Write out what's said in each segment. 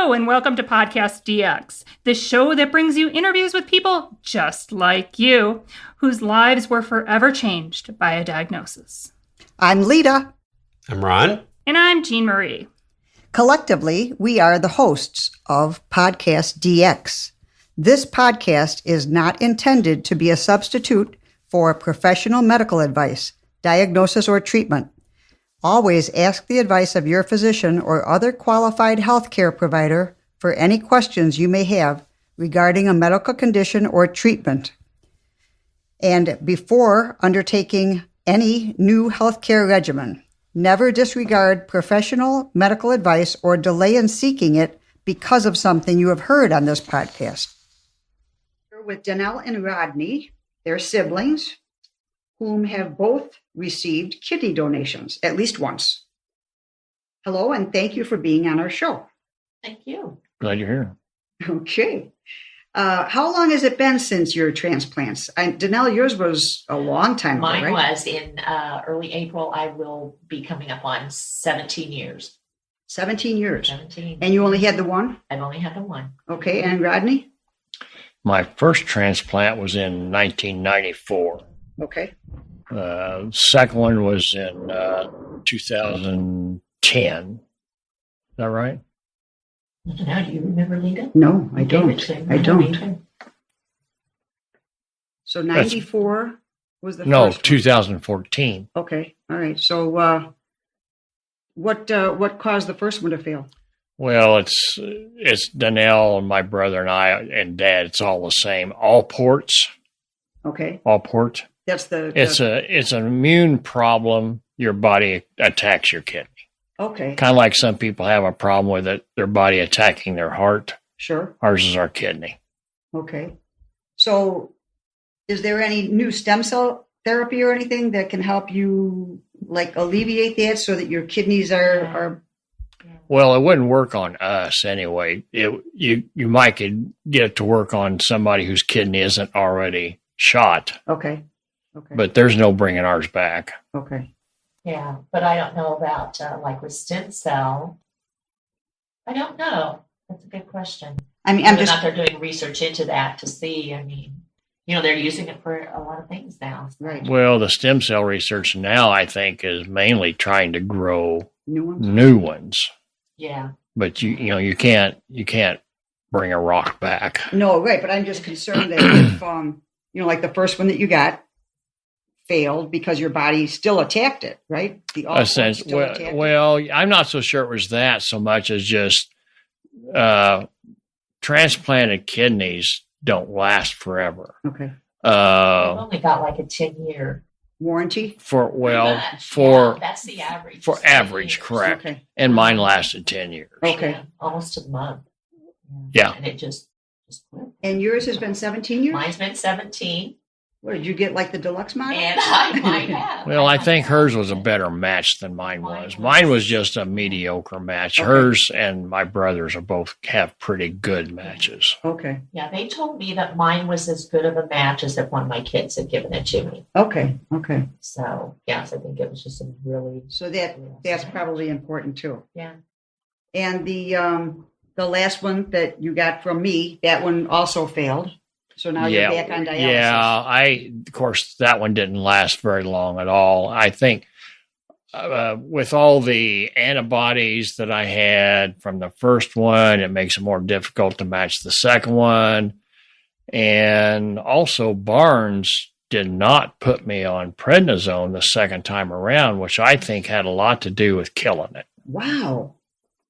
Hello, and welcome to Podcast DX, the show that brings you interviews with people just like you, whose lives were forever changed by a diagnosis. I'm Lita. I'm Ron. And I'm Jean Marie. Collectively, we are the hosts of Podcast DX. This podcast is not intended to be a substitute for professional medical advice, diagnosis, or treatment. Always ask the advice of your physician or other qualified healthcare provider for any questions you may have regarding a medical condition or treatment. And before undertaking any new healthcare regimen, never disregard professional medical advice or delay in seeking it because of something you have heard on this podcast. We're with Danelle and Rodney, their siblings, whom have both received kidney donations at least once. Hello, and thank you for being on our show. Thank you. Glad you're here. Okay. How long has it been since your transplants? Danelle, yours was a long time ago, Mine right? was in early April. I will be coming up on 17 years. 17 years. 17. And you only had the one? I've only had the one. Okay, and Rodney? My first transplant was in 1994. Okay. Second one was in 2010. Is that right? Now, do you remember, Lita? No, I don't. I don't. Either. So 94 was the No, first one. 2014. Okay, all right. So what caused the first one to fail? Well, it's Danelle and my brother and I and Dad. It's all the same. All ports. Okay, All port. that's It's an immune problem. Your body attacks your kidney. okay. Kind of like some people have a problem with it, their body attacking their heart. Sure. Ours is our kidney. Okay. So is there any new stem cell therapy or anything that can help you like alleviate that so that your kidneys are Well, it wouldn't work on us anyway. You might could get it to work on somebody whose kidney isn't already shot, okay. but there's no bringing ours back. Okay. Yeah, but I don't know about like with stem cell. I don't know. That's a good question. I mean, Whether or not they're doing research into that to see. I mean, they're using it for a lot of things now. right. Well, the stem cell research now, I think, is mainly trying to grow New ones. new ones. Yeah. But you can't bring a rock back. No, right. But I'm just concerned that if like the first one that you got failed because your body still attacked it, right? The all Sense, still attacked it. well, I'm not so sure it was that so much as just transplanted kidneys don't last forever. Okay. I've only got like a 10-year. Warranty. That's the average. For 10 average, years. correct. Okay. And mine lasted 10 years. Okay. Yeah, almost to the month. Yeah. And it just quit. And yours has been 17 years? Mine's been 17, What, did you get like the deluxe model? and I might have. Well, I might think have. hers was a better match than mine was. Mine was just a mediocre match. Okay. Hers and my brother's are both have pretty good matches. Okay. Yeah, they told me that mine was as good of a match as if one of my kids had given it to me. Okay. Okay. So, yes, I think it was just a really. So that's probably important too. Yeah. And the last one that you got from me, that one also failed. So now you're back on dialysis. Yeah, of course, that one didn't last very long at all. I think with all the antibodies that I had from the first one, it makes it more difficult to match the second one. And also, Barnes did not put me on prednisone the second time around, which I think had a lot to do with killing it. Wow.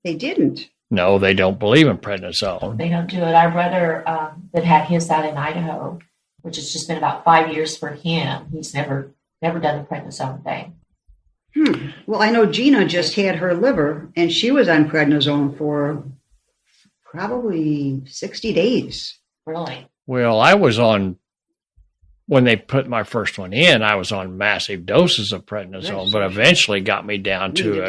They didn't. No, they don't believe in prednisone. They don't do it. Our brother that had his out in Idaho, which has just been about 5 years for him. He's never done the prednisone thing. Well, I know Gina just had her liver, and she was on prednisone for probably 60 days. Really? Well, I was on, when they put my first one in, I was on massive doses of prednisone, Right. but eventually got me down to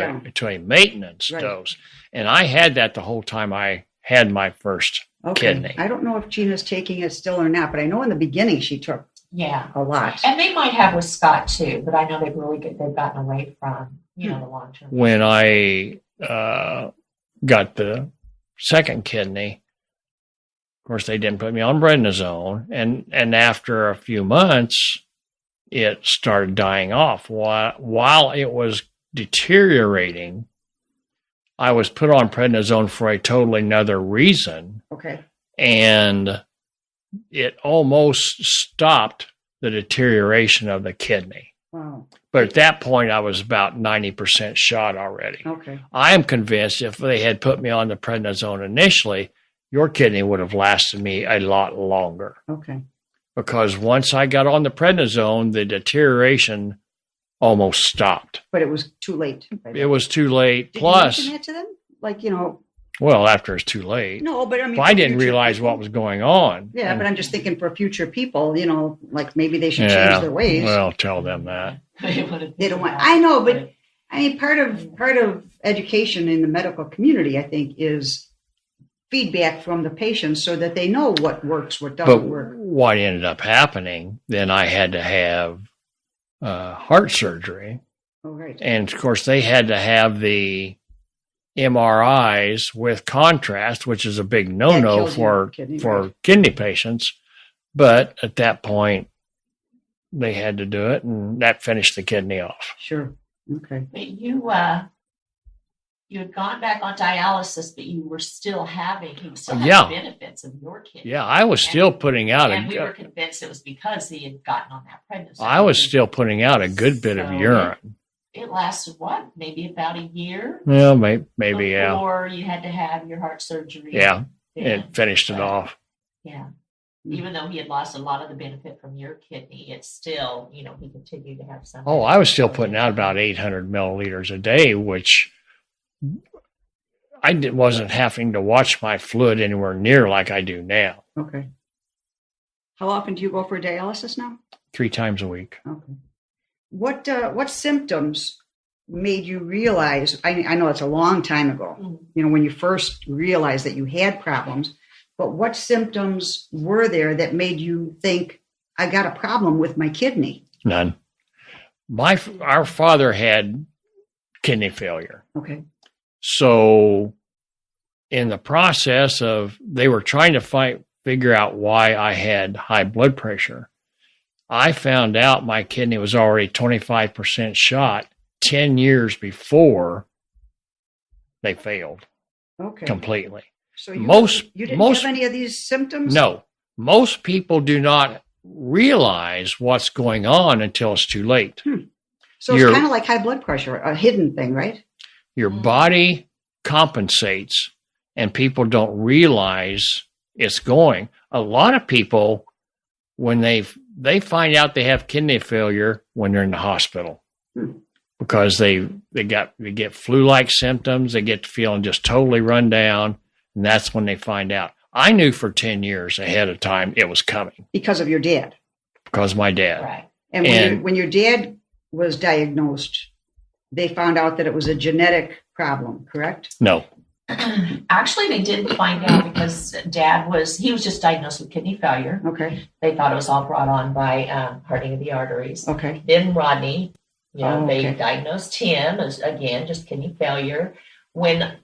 a maintenance Right. dose. And I had that the whole time I had my first kidney. I don't know if Gina's taking it still or not, but I know in the beginning she took Yeah. a lot. And they might have with Scott too, but I know they've gotten away from, the long term. When I got the second kidney. Of course, they didn't put me on prednisone, and after a few months, it started dying off. While it was deteriorating, I was put on prednisone for a totally another reason. Okay. And it almost stopped the deterioration of the kidney. Wow. But at that point, I was about 90% shot already. Okay. I am convinced if they had put me on the prednisone initially, your kidney would have lasted me a lot longer. Okay. Because once I got on the prednisone, the deterioration almost stopped. But it was too late. It was too late. Did Plus, you mention that to them? Like, you know. Well, after it's too late. No, but I mean. If I didn't realize what was going on. Yeah, but I'm just thinking for future people, you know, like maybe they should change their ways. Well, tell them that. They don't want. I know, but I mean, part of education in the medical community, I think, is feedback from the patients so that they know what works, what doesn't work. What ended up happening, then I had to have heart surgery. Oh, right. And of course, they had to have the MRIs with contrast, which is a big no-no for kidney patients. But at that point, they had to do it, and that finished the kidney off. Sure. Okay. But you had gone back on dialysis, but you were still having the benefits of your kidney. Yeah, I was still putting out and we were convinced it was because he had gotten on that prednisone. I was still putting out a good bit of urine. It lasted what? Maybe about a year? Well, maybe yeah. Before you had to have your heart surgery. Yeah, it finished it off. Yeah. Even though he had lost a lot of the benefit from your kidney, it's still, you know, he continued to have some. Oh, I was still putting out about 800 milliliters a day, which I wasn't having to watch my fluid anywhere near like I do now. Okay. How often do you go for dialysis now? 3 times a week. Okay. What symptoms made you realize, I know it's a long time ago, you know, when you first realized that you had problems, but what symptoms were there that made you think, I got a problem with my kidney? None. Our father had kidney failure. Okay. So in the process of, they were trying to figure out why I had high blood pressure, I found out my kidney was already 25% shot 10 years before they failed. Okay. Completely. So you didn't have any of these symptoms? No. Most people do not realize what's going on until it's too late. So it's kind of like high blood pressure, a hidden thing, right? Your body compensates, and people don't realize it's going. A lot of people, when they find out they have kidney failure when they're in the hospital, because they get flu-like symptoms, they get feeling just totally run down, and that's when they find out. I knew for 10 years ahead of time it was coming. Because of your dad? Because of my dad. Right. And when your dad was diagnosed, they found out that it was a genetic problem, correct? No. Actually, they didn't find out because Dad was just diagnosed with kidney failure. Okay. They thought it was all brought on by hardening of the arteries. Okay. Then Rodney, they diagnosed him as, again, just kidney failure. When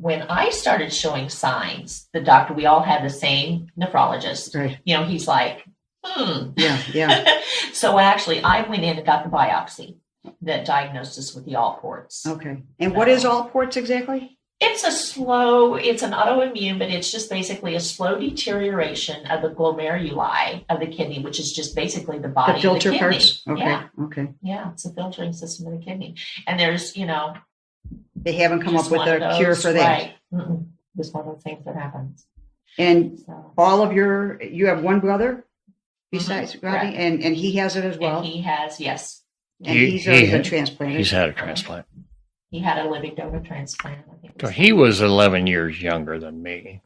I started showing signs, the doctor, we all had the same nephrologist. Right. You know, he's like, Yeah. So actually, I went in and got the biopsy that diagnosed us with the all ports. Okay. And what is all ports exactly? It's an autoimmune, but it's just basically a slow deterioration of the glomeruli of the kidney, which is just basically the body the filter of the kidney. Parts? Okay. Yeah. Okay. Yeah, it's a filtering system of the kidney. And there's, they haven't come up with a cure for that. Right. Just one of those things that happens. And you have one brother besides Rodney, and he has it as well? And he has, yes. And he's already been transplanted? He's had a transplant. He had a living donor transplant. I think So he was 11 years younger than me.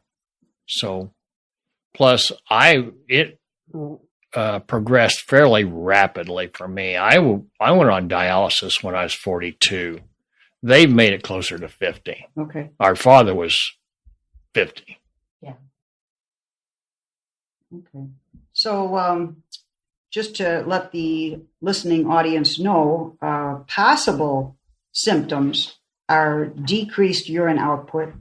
So, plus it progressed fairly rapidly for me. I went on dialysis when I was 42. They made it closer to 50. Okay. Our father was 50. Yeah. Okay. So, just to let the listening audience know, possible symptoms are decreased urine output,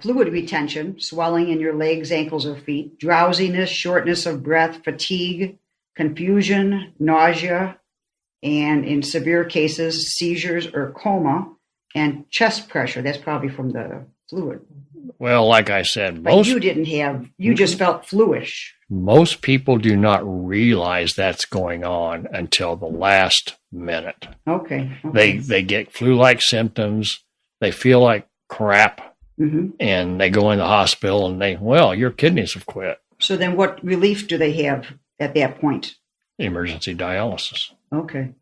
fluid retention, swelling in your legs, ankles, or feet, drowsiness, shortness of breath, fatigue, confusion, nausea, and in severe cases, seizures or coma, and chest pressure. That's probably from the fluid. Well, like I said, But you didn't have, you just felt fluish. most people do not realize that's going on until the last minute. Okay. They get flu-like symptoms. They feel like crap, and they go in the hospital and your kidneys have quit. So then what relief do they have at that point? Emergency dialysis. Okay.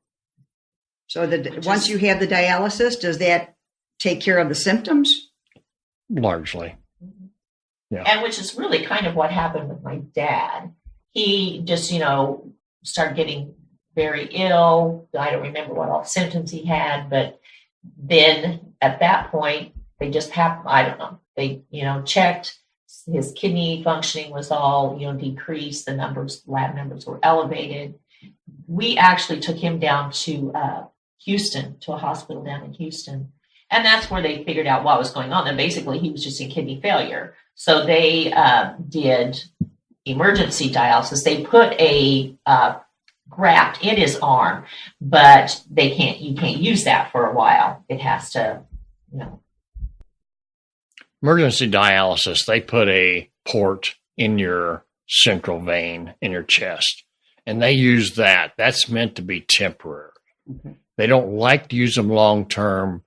So once you have the dialysis, does that take care of the symptoms? Largely. Yeah. And which is really kind of what happened with my dad. He just, started getting very ill. I don't remember what all the symptoms he had, but then at that point, they just happened. I don't know. They, checked. His kidney functioning was all, decreased. The lab numbers were elevated. We actually took him down to Houston, to a hospital down in Houston. And that's where they figured out what was going on. And basically, he was just in kidney failure. So they did emergency dialysis. They put a graft in his arm, but you can't use that for a while. It has to, Emergency dialysis, they put a port in your central vein in your chest, and they use that. That's meant to be temporary. Okay. They don't like to use them long term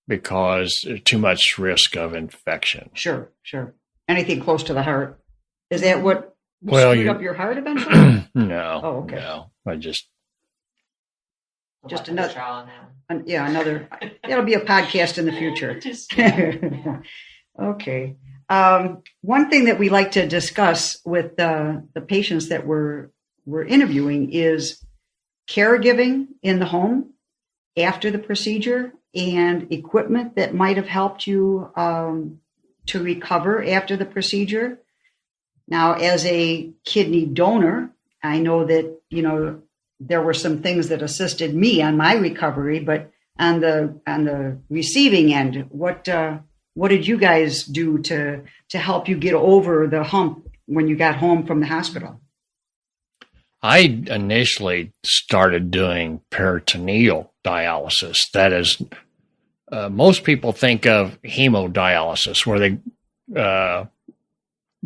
because there's too much risk of infection. Sure. Anything close to the heart. Is that what screwed up your heart eventually? No. Oh, okay. No. I just another trial now. Another. That'll be a podcast in the future. Okay. One thing that we like to discuss with the patients that we're interviewing is caregiving in the home after the procedure and equipment that might have helped you to recover after the procedure. Now, as a kidney donor, I know that, there were some things that assisted me on my recovery, but on the receiving end, what did you guys do to help you get over the hump when you got home from the hospital? I initially started doing peritoneal dialysis. That is, most people think of hemodialysis, where they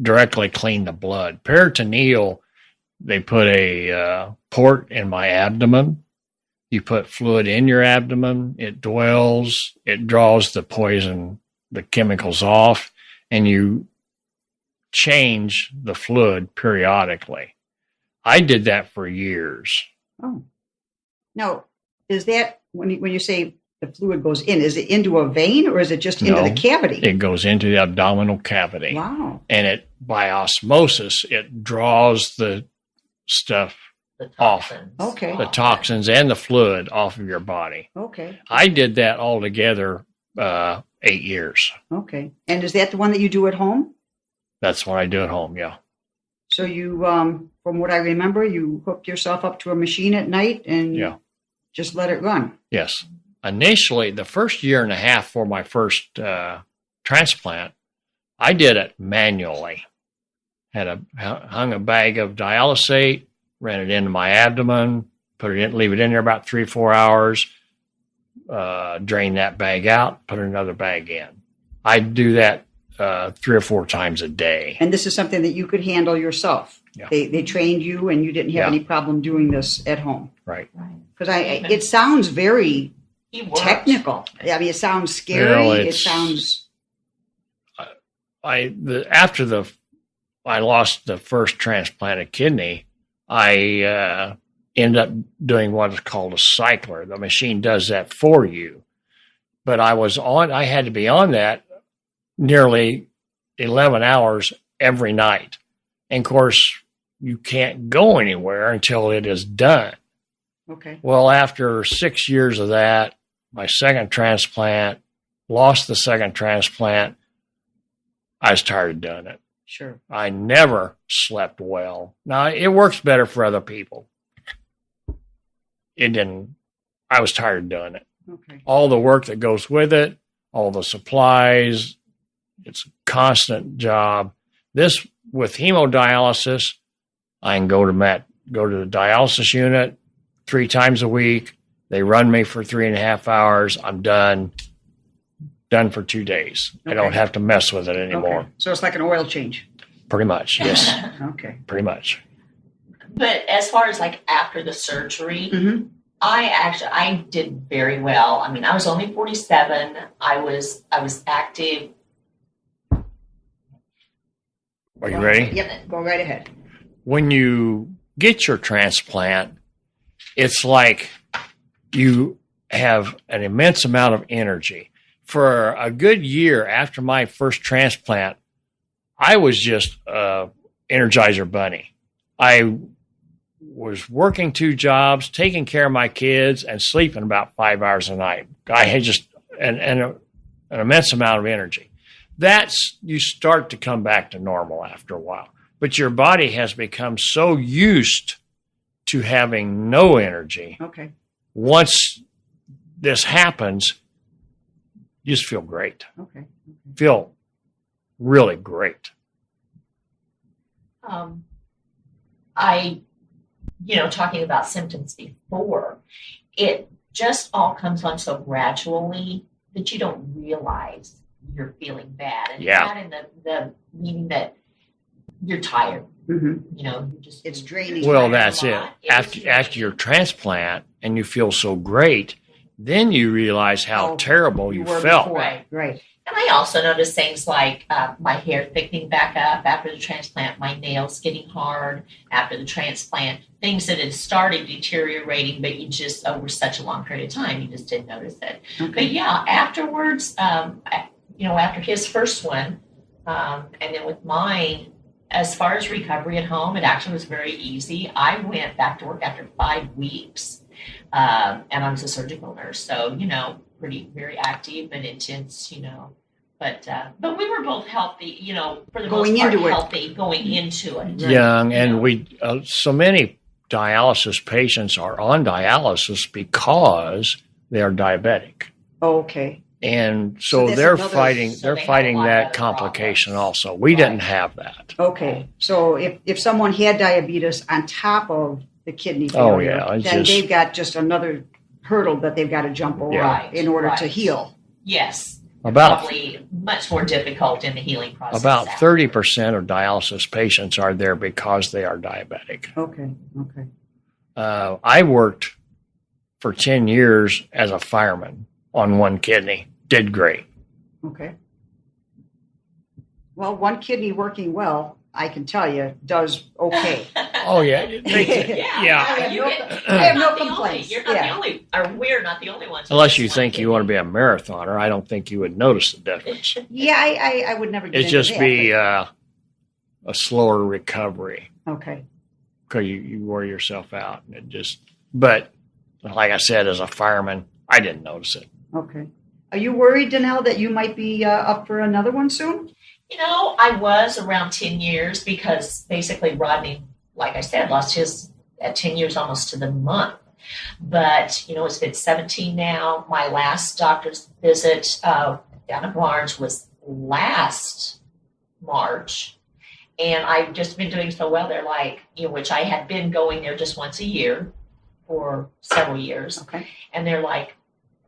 directly clean the blood. Peritoneal, they put a port in my abdomen. You put fluid in your abdomen. It dwells. It draws the poison, the chemicals off, and you change the fluid periodically. I did that for years. Oh. Now, is that when you say the fluid goes in, is it into a vein or is it just into the cavity? It goes into the abdominal cavity. Wow. And by osmosis, it draws the stuff off. Okay. The toxins and the fluid off of your body. Okay. I did that all together 8 years. Okay. And is that the one that you do at home? That's what I do at home, yeah. So you, from what I remember, you hooked yourself up to a machine at night and just let it run. Yes. Initially, the first year and a half for my first transplant, I did it manually. Hung a bag of dialysate, ran it into my abdomen, leave it in there about 3-4 hours, drain that bag out, put another bag in. I do that 3 or 4 times a day. And this is something that you could handle yourself. Yeah. They trained you and you didn't have any problem doing this at home. Right. Because it sounds very technical. I mean, it sounds scary. Well, it sounds. After I lost the first transplanted kidney, I ended up doing what is called a cycler. The machine does that for you. But I had to be on that nearly 11 hours every night. And of course, you can't go anywhere until it is done. Okay. Well, after 6 years of that, my second transplant, lost the second transplant, I was tired of doing it. Sure. I never slept well. Now, it works better for other people. It didn't. I was tired of doing it. Okay. All the work that goes with it, all the supplies, It's a constant job. This with hemodialysis, I can go to the dialysis unit 3 times a week. They run me for 3.5 hours. I'm done for 2 days. Okay. I don't have to mess with it anymore. Okay. So it's like an oil change. Pretty much, yes. Okay. Pretty much. But as far as like after the surgery, Mm-hmm. I did very well. I mean, I was only 47. I was active. Are you ready? Yep. Go right ahead. When you get your transplant, it's like you have an immense amount of energy. For a good year after my first transplant, I was just Energizer Bunny. I was working 2 jobs, taking care of my kids, and sleeping about 5 hours a night. I had just an immense amount of energy. You start to come back to normal after a while. But your body has become so used to having no energy. Okay. Once this happens, you just feel great. Okay. Feel really great. Talking about symptoms before, it just all comes on so gradually that you don't realize you're feeling bad. And Yeah. that in the meaning that you're tired. Mm-hmm. You just It's draining. Well, tired a that's it. lot. After your transplant and you feel so great, then you realize how terrible you were felt. before. Right. Right. And I also noticed things like my hair thickening back up after the transplant, my nails getting hard after the transplant, things that had started deteriorating, but you just, over such a long period of time, you just didn't notice it. Okay. But yeah, afterwards, after his first one, and then with mine, as far as recovery at home, it actually was very easy. I went back to work after 5 weeks, and I was a surgical nurse, so, very active and intense, but we were both healthy, for the Going most part, into it. healthy going into it. Young, and Yeah. so many dialysis patients are on dialysis because they are diabetic. Okay. And So so that's they're another- fighting so they have fighting a lot of that other complication problems. also. We Right. didn't have that. Okay. So if someone had diabetes on top of the kidney Oh, failure, yeah, it's then just- they've got just another hurdle that they've got to jump over Right, in order to right. heal. Yes. About Probably much more difficult in the healing process. about after. 30% of dialysis patients are there because they are diabetic. Okay. Okay. I worked for 10 years as a fireman on one kidney. Did great. Okay. Well, one kidney working well, I can tell you, does okay. Oh yeah, yeah. Yeah. no- You're I have not no the only- complaints. You're not Yeah. the only, or we're not the only ones. with Unless this you one think you want to be a marathoner, I don't think you would notice the difference. Yeah, I would never get It'd into just that, be a slower recovery but- okay. because you wear yourself out. And it just, but like I said, as a fireman, I didn't notice it. Okay. Are you worried, Danelle, that you might be up for another one soon? I was around 10 years because basically Rodney, like I said, lost his at 10 years almost to the month. But, it's been 17 now. My last doctor's visit down at Barnes was last March. And I've just been doing so well there, which I had been going there just once a year for several years. Okay. And they're like,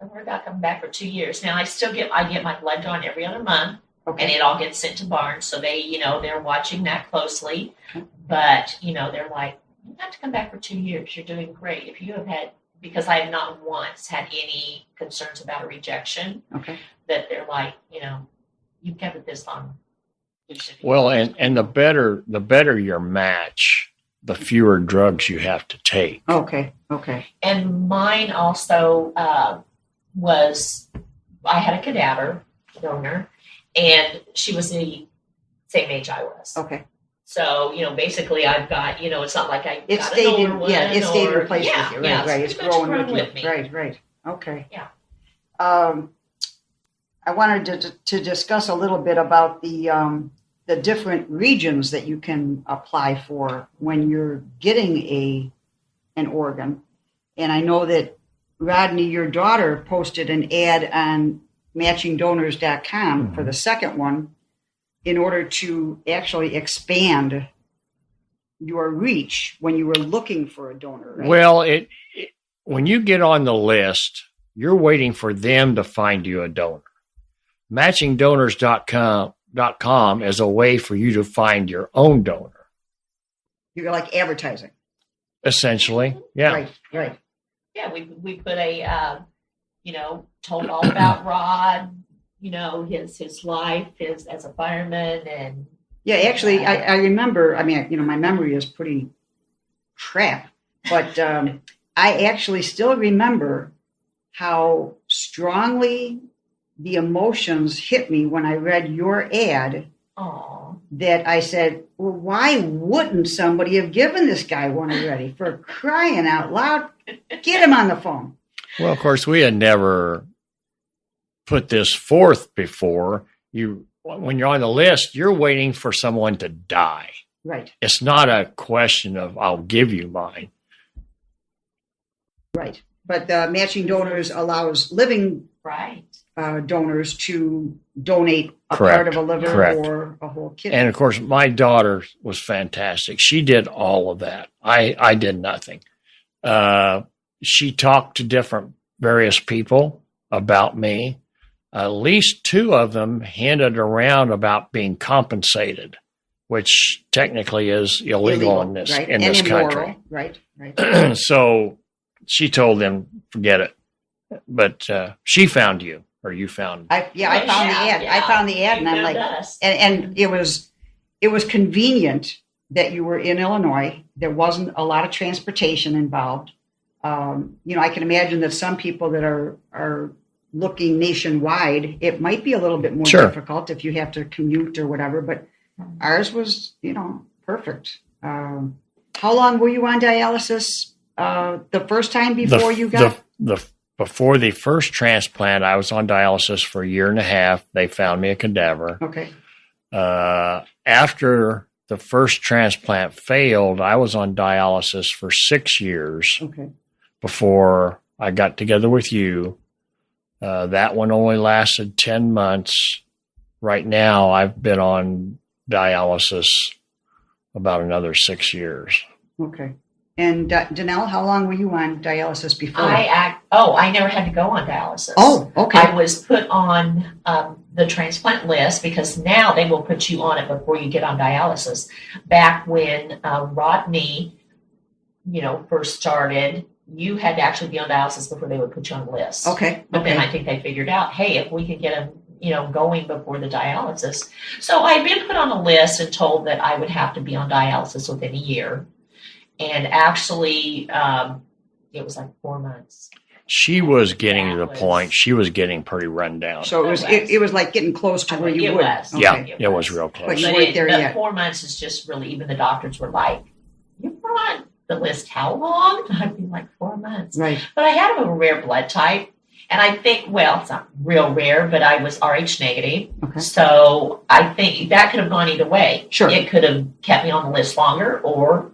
we're about coming back for 2 years. Now I get my blood drawn every other month. Okay. And it all gets sent to Barnes. So they, they're watching that closely. But, they're like, you have to come back for 2 years. You're doing great. If you have had, because I have not once had any concerns about a rejection, Okay. that they're like, you've kept this on. Well, and the better your match, the fewer drugs you have to take. Okay. Okay. And mine also I had a cadaver donor, and she was the same age I was. Okay. So, basically I've got, it's not like I It got stayed an in, older one. it stayed in or- place yeah, with you. Right. yeah, Right. It's pretty much growing grown with you. me. Right. Okay. Yeah. I wanted to discuss a little bit about the different regions that you can apply for when you're getting an organ. And I know that Rodney, your daughter, posted an ad on matchingdonors.com for the second one. in order to actually expand your reach when you were looking for a donor, right? Well, when you get on the list, you're waiting for them to find you a donor. Matchingdonors.com is a way for you to find your own donor. You're like advertising. Essentially, yeah. Right. Yeah, we put a, told all about Rod, his life, as a fireman, and yeah. Actually, I remember. I mean, my memory is pretty crap, but I actually still remember how strongly the emotions hit me when I read your ad. Aww. That I said, well, why wouldn't somebody have given this guy one already? For crying out loud, get him on the phone. Well, of course, we had never put this forth before. When you're on the list, you're waiting for someone to die. Right. It's not a question of, I'll give you mine. Right. But Matching Donors allows living donors to donate a part of a liver or a whole kidney. And of course, my daughter was fantastic. She did all of that. I did nothing. She talked to various people about me. At least 2 of them hinted around about being compensated, which technically is illegal in this country. Right. So she told them, forget it. But she found you. Or you found? I found the ad. Yeah. I found the ad, and I'm like, and it was convenient that you were in Illinois. There wasn't a lot of transportation involved. I can imagine that some people that are looking nationwide, it might be a little bit more difficult if you have to commute or whatever. But ours was, perfect. How long were you on dialysis? The first time before you got Before the first transplant, I was on dialysis for 1.5 years. They found me a cadaver. Okay. After the first transplant failed, I was on dialysis for 6 years. Okay. Before I got together with you. That one only lasted 10 months. Right now, I've been on dialysis about another 6 years. Okay. And Danelle, how long were you on dialysis before? I never had to go on dialysis. Oh, okay. I was put on the transplant list because now they will put you on it before you get on dialysis. Back when Rodney, first started, you had to actually be on dialysis before they would put you on the list. Okay. But then I think they figured out, hey, if we can get them, going before the dialysis. So I'd been put on a list and told that I would have to be on dialysis within a year. And actually, it was like 4 months. She was getting to the point. She was getting pretty run down. So it was like getting close to where you were. Okay. Yeah, it was real close. But you weren't there yet. 4 months is just really, even the doctors were like, you're on the list how long? I'd be like 4 months. Right. But I had a rare blood type. And I think, it's not real rare, but I was Rh negative. Okay. So I think that could have gone either way. Sure. It could have kept me on the list longer, or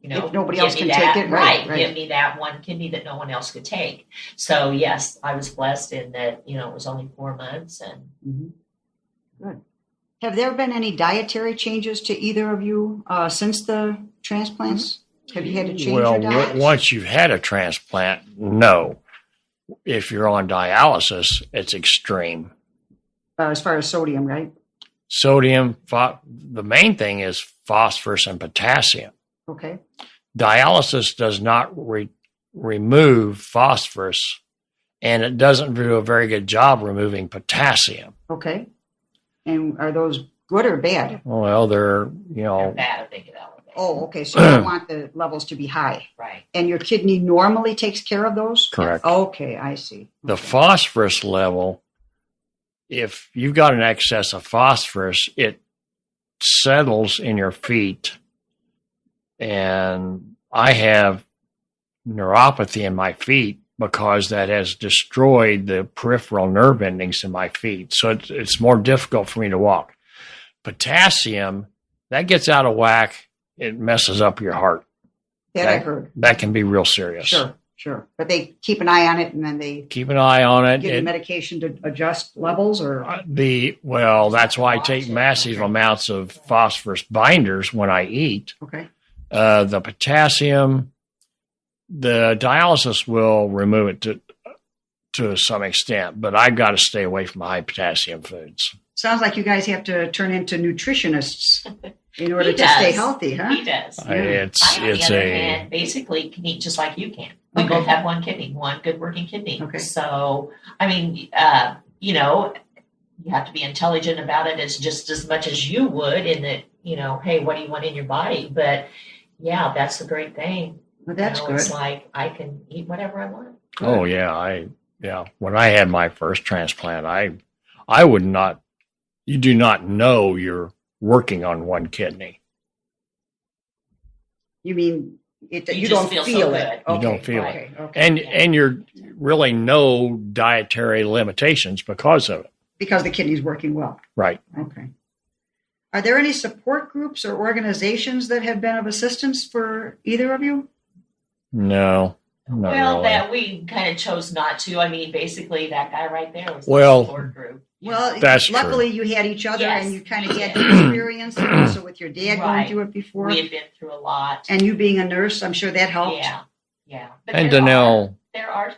if nobody else can take it, right. Give me that one kidney that no one else could take. So yes, I was blessed in that, it was only 4 months. And Good. Have there been any dietary changes to either of you since the transplants? Have you had to change your diet? Once you've had a transplant, no. If you're on dialysis, it's extreme. As far as sodium, right? Sodium, the main thing is phosphorus and potassium. Okay. Dialysis does not remove phosphorus, and it doesn't do a very good job removing potassium. Okay. And are those good or bad? Well, they're bad, I think that would be. Oh, okay. So you don't want the levels to be high. Right. And your kidney normally takes care of those? Correct. Okay, I see. The phosphorus level, if you've got an excess of phosphorus, it settles in your feet. And I have neuropathy in my feet because that has destroyed the peripheral nerve endings in my feet. So it's more difficult for me to walk. Potassium, that gets out of whack. It messes up your heart. That I heard. That can be real serious. Sure. Sure. But they keep an eye on it, and then they Keep an eye on it. give you medication to adjust levels, or That's why I take massive amounts of phosphorus binders when I eat. okay. The potassium, the dialysis will remove it to some extent, but I've got to stay away from high potassium foods. Sounds like you guys have to turn into nutritionists in order He to stay does. healthy, huh? He does. I- it's I, on the it's other a hand, basically can eat just like you can. We Okay. both have one kidney, one good working kidney. Okay. So, I mean, you have to be intelligent about it as just as much as you would in that, hey, what do you want in your body? But yeah, that's the great thing. Well, that's good. It's like I can eat whatever I want. Oh yeah, when I had my first transplant, I would not. You do not know you're working on one kidney. You mean it, You you just don't feel feel so it? good. You don't feel okay, it. Okay. And you're really no dietary limitations because of it. Because the kidney's working well. Right. Okay. Are there any support groups or organizations that have been of assistance for either of you? No. Not Well, really. that we kind of chose not to. I mean, basically, that guy right there was Well, the support group. Well, That's luckily you had each other, Yes. and you kind of had the experience, and also with your dad going Right. through it before. We had been through a lot. And you being a nurse, I'm sure that helped. Yeah. But And there are,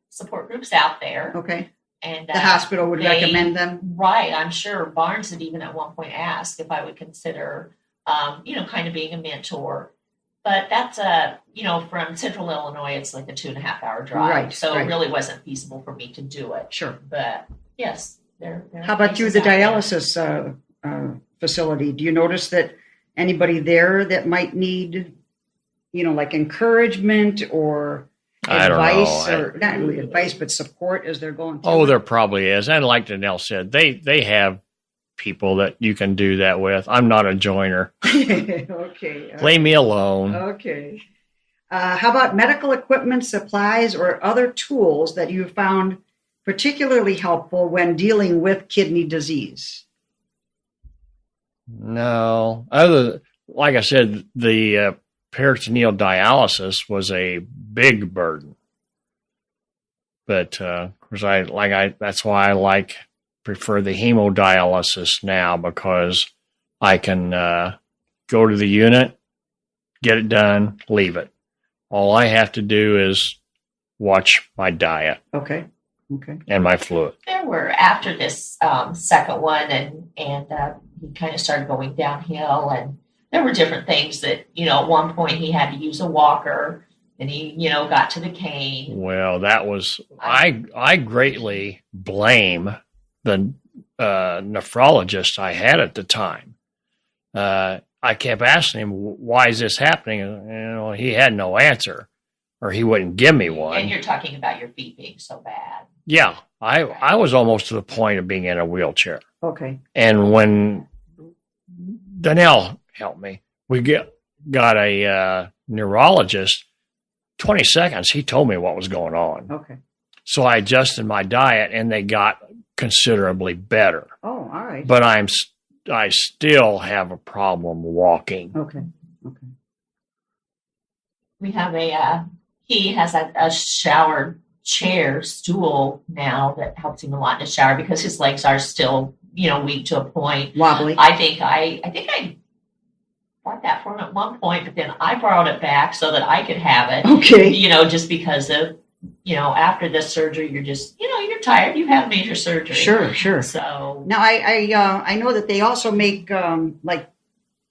support groups out there. Okay. And The hospital would recommend them. Right. I'm sure Barnes had even at one point asked if I would consider, kind of being a mentor. But that's from Central Illinois, it's like a 2.5-hour drive. Right, So right. it really wasn't feasible for me to do it. Sure. But yes, there are How about through places the out there. dialysis facility? Do you notice that anybody there that might need, like encouragement or I don't advice, know. or not really advice, but support as they're going through? Oh, it? there probably is. And like Danelle said, they have people that you can do that with. I'm not a joiner. Okay. Leave me alone. Okay. How about medical equipment, supplies, or other tools that you found particularly helpful when dealing with kidney disease? No. Like I said, the peritoneal dialysis was a big burden. But of course, that's why I prefer the hemodialysis now, because I can go to the unit, get it done, leave it. All I have to do is watch my diet Okay. and my fluid. There were, after this second one, and he kind of started going downhill, and there were different things that, at one point he had to use a walker, and he, got to the cane. Well, that was, I greatly blame the nephrologist I had at the time. I kept asking him, why is this happening? And, he had no answer, or he wouldn't give me one. And you're talking about your feet being so bad. Yeah, I was almost to the point of being in a wheelchair. Okay. And when Danelle helped me, we got a neurologist. 20 seconds, he told me what was going on. Okay. So I adjusted my diet, and they got considerably better. Oh, all right. But I still have a problem walking. Okay. We have he has a shower chair stool now that helps him a lot in the shower because his legs are still, weak to a point. Wobbly. I think I bought that for him at one point, but then I borrowed it back so that I could have it. Okay. Just because of, after this surgery, you're just, you're tired. You have major surgery. Sure. So Now, I know that they also make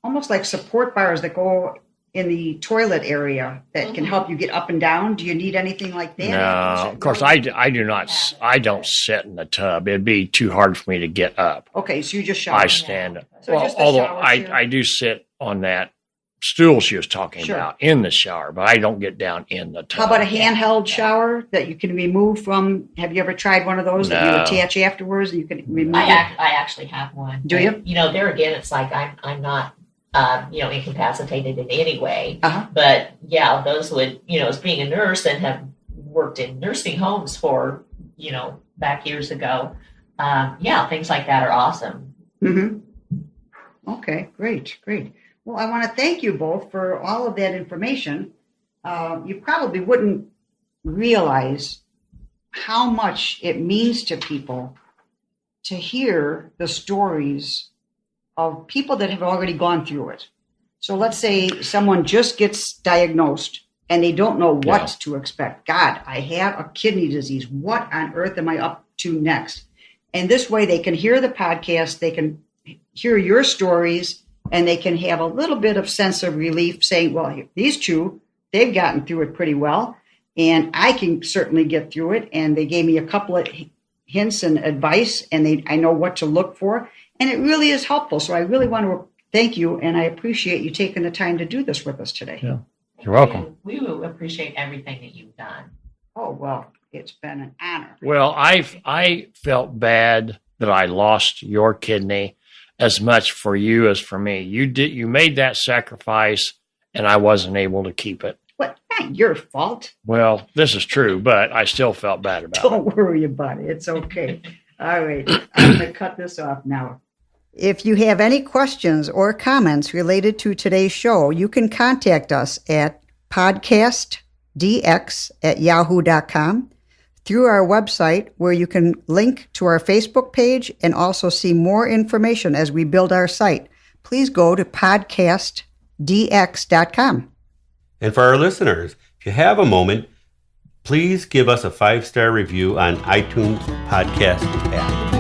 almost like support bars that go in the toilet area that can help you get up and down. Do you need anything like that? No, of course, I do not. I don't sit in the tub. It'd be too hard for me to get up. Okay, so you just shower. I stand. So Well, just a although shower chair. I do sit on that stool she was talking Sure. about in the shower, but I don't get down in the tub. How about a handheld shower that you can remove from? Have you ever tried one of those that you No. attach afterwards and you can remove I it? actually have one. Do you? There again, it's like I'm not, incapacitated in any way. Uh-huh. But yeah, those would, as being a nurse and have worked in nursing homes for, back years ago. Things like that are awesome. Mm-hmm. Okay, great. Well, I want to thank you both for all of that information. you probably wouldn't realize how much it means to people to hear the stories of people that have already gone through it. So let's say someone just gets diagnosed and they don't know what to expect. God, I have a kidney disease. What on earth am I up to next? And this way they can hear the podcast, they can hear your stories, and they can have a little bit of sense of relief saying, well, these two, they've gotten through it pretty well, and I can certainly get through it. And they gave me a couple of hints and advice, and I know what to look for. And it really is helpful. So I really want to thank you, and I appreciate you taking the time to do this with us today. Yeah. You're welcome. We will appreciate everything that you've done. Oh, well, it's been an honor. Well, I felt bad that I lost your kidney as much for you as for me. You made that sacrifice, and I wasn't able to keep it. Well, not your fault. Well, this is true, but I still felt bad about it. Don't worry about it. It's okay. All right. I'm going to cut this off now. If you have any questions or comments related to today's show, you can contact us at podcastdx@yahoo.com, through our website, where you can link to our Facebook page and also see more information as we build our site. Please go to podcastdx.com. And for our listeners, if you have a moment, please give us a 5-star review on iTunes podcast app.